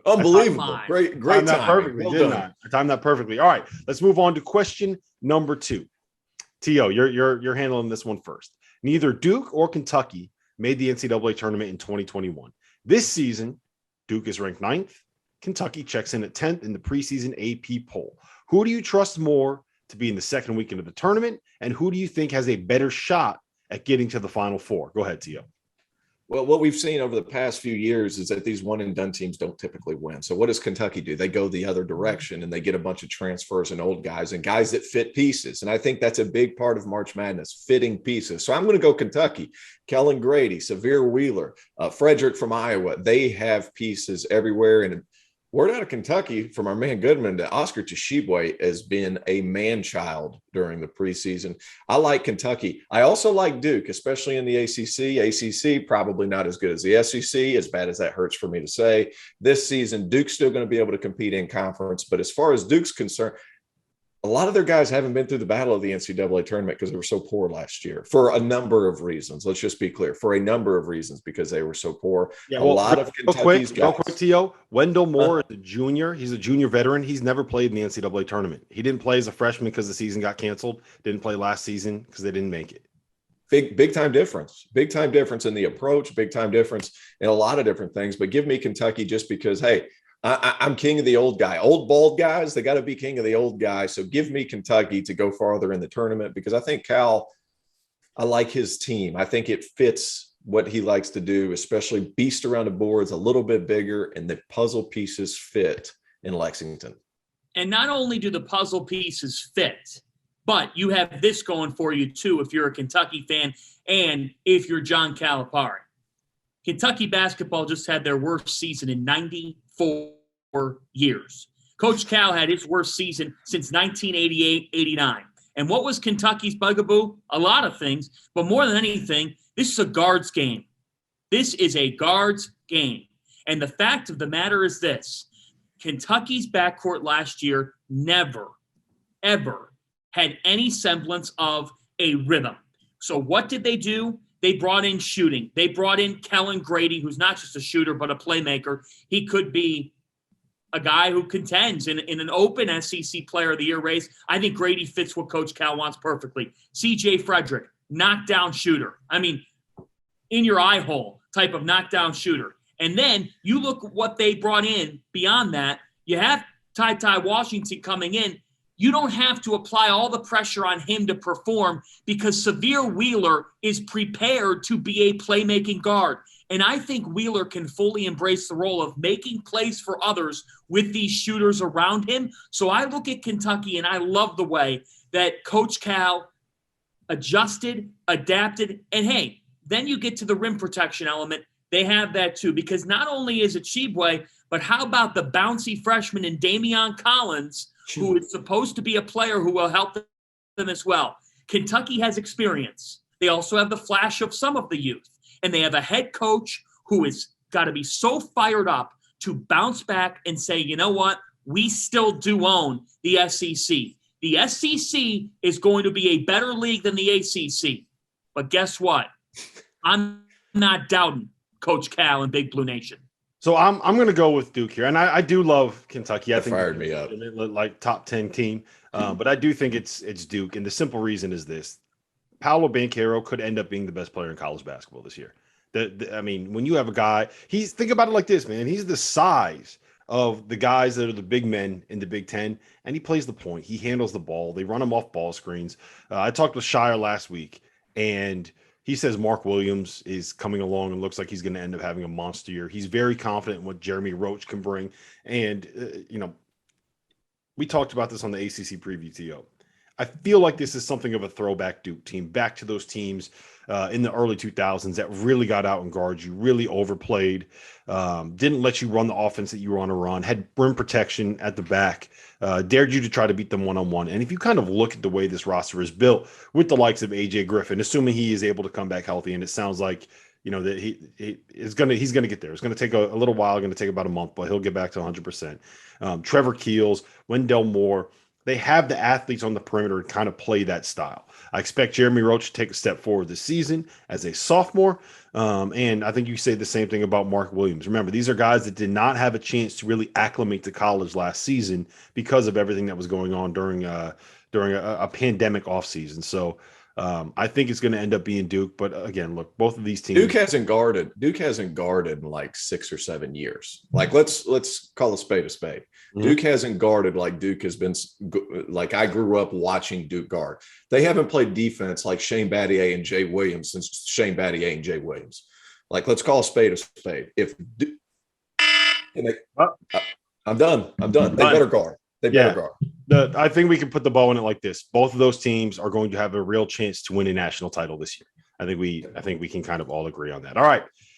Unbelievable. Great Timed that timing. perfectly, didn't I? I timed that perfectly. All right, let's move on to question number 2. T.O., you're handling this one first. Neither Duke or Kentucky made the NCAA tournament in 2021. This season, Duke is ranked 9th. Kentucky checks in at 10th in the preseason AP poll. Who do you trust more to be in the second weekend of the tournament, and who do you think has a better shot at getting to the Final Four? Go ahead, T.O. Well, what we've seen over the past few years is that these one-and-done teams don't typically win. So what does Kentucky do? They go the other direction, and they get a bunch of transfers and old guys and guys that fit pieces. And I think that's a big part of March Madness, fitting pieces. So I'm going to go Kentucky. Kellen Grady, Severe Wheeler, Frederick from Iowa. They have pieces everywhere. And word out of Kentucky from our man Goodman to Oscar Tshiebwe has been a man-child during the preseason. I like Kentucky. I also like Duke, especially in the ACC. ACC, probably not as good as the SEC, as bad as that hurts for me to say. This season, Duke's still going to be able to compete in conference. But as far as Duke's concerned, a lot of their guys haven't been through the battle of the NCAA tournament because they were so poor last year for a number of reasons. Let's just be clear, for a number of reasons, because they were so poor. Yeah, well, a lot of Kentucky's guys. Real quick, T.O. Wendell Moore is a junior. He's a junior veteran. He's never played in the NCAA tournament. He didn't play as a freshman because the season got canceled. Didn't play last season because they didn't make it. Big time difference. Big time difference in the approach. Big time difference in a lot of different things. But give me Kentucky just because, hey, I'm king of the old guy. Old bald guys, they got to be king of the old guy. So give me Kentucky to go farther in the tournament because I think Cal, I like his team. I think it fits what he likes to do, especially beast around the boards, a little bit bigger, and the puzzle pieces fit in Lexington. And not only do the puzzle pieces fit, but you have this going for you too if you're a Kentucky fan and if you're John Calipari. Kentucky basketball just had their worst season in 94 years. Coach Cal had his worst season since 1988-89. And what was Kentucky's bugaboo? A lot of things, but more than anything, this is a guards game. This is a guards game. And the fact of the matter is this. Kentucky's backcourt last year never, ever had any semblance of a rhythm. So what did they do? They brought in shooting. They brought in Kellen Grady, who's not just a shooter, but a playmaker. He could be a guy who contends in an open SEC Player of the Year race. I think Grady fits what Coach Cal wants perfectly. C.J. Frederick, knockdown shooter. I mean, in your eye hole type of knockdown shooter. And then you look at what they brought in beyond that. You have Ty Washington coming in. You don't have to apply all the pressure on him to perform because Severe Wheeler is prepared to be a playmaking guard. And I think Wheeler can fully embrace the role of making plays for others with these shooters around him. So I look at Kentucky and I love the way that Coach Cal adjusted, adapted, and hey, then you get to the rim protection element. They have that too because not only is it Tshiebwe, but how about the bouncy freshman in Dameon Collins, who is supposed to be a player who will help them as well. Kentucky has experience. They also have the flash of some of the youth. And they have a head coach who has got to be so fired up to bounce back and say, you know what? We still do own the SEC. The SEC is going to be a better league than the ACC. But guess what? I'm not doubting Coach Cal and Big Blue Nation. So I'm going to go with Duke here, and I do love Kentucky. I think fired me up like top 10 team, but I do think it's Duke, and the simple reason is this: Paolo Banchero could end up being the best player in college basketball this year. I mean, when you have a guy, think about it like this, man. He's the size of the guys that are the big men in the Big Ten, and he plays the point. He handles the ball. They run him off ball screens. I talked with Shire last week, and he says Mark Williams is coming along and looks like he's going to end up having a monster year. He's very confident in what Jeremy Roach can bring. And, we talked about this on the ACC preview, TO. I feel like this is something of a throwback Duke team, back to those teams in the early 2000s that really got out and guard you, really overplayed, didn't let you run the offense that you were on a run, had rim protection at the back, dared you to try to beat them one-on-one. And if you kind of look at the way this roster is built with the likes of A.J. Griffin, assuming he is able to come back healthy, and it sounds like, that he's going to get there. It's going to take a little while, going to take about a month, but he'll get back to 100%. Trevor Keels, Wendell Moore, they have the athletes on the perimeter to kind of play that style. I expect Jeremy Roach to take a step forward this season as a sophomore. And I think you say the same thing about Mark Williams. Remember, these are guys that did not have a chance to really acclimate to college last season because of everything that was going on during a pandemic offseason. So I think it's going to end up being Duke. But again, look, both of these teams. Duke hasn't guarded in like 6 or 7 years. Like let's call a spade a spade. Mm-hmm. Duke hasn't guarded like Duke has been. Like I grew up watching Duke guard. They haven't played defense like Shane Battier and Jay Williams since Shane Battier and Jay Williams. Like let's call a spade a spade. I'm done. They better guard. They better guard. I think we can put the ball in it like this. Both of those teams are going to have a real chance to win a national title this year. I think we can kind of all agree on that. All right.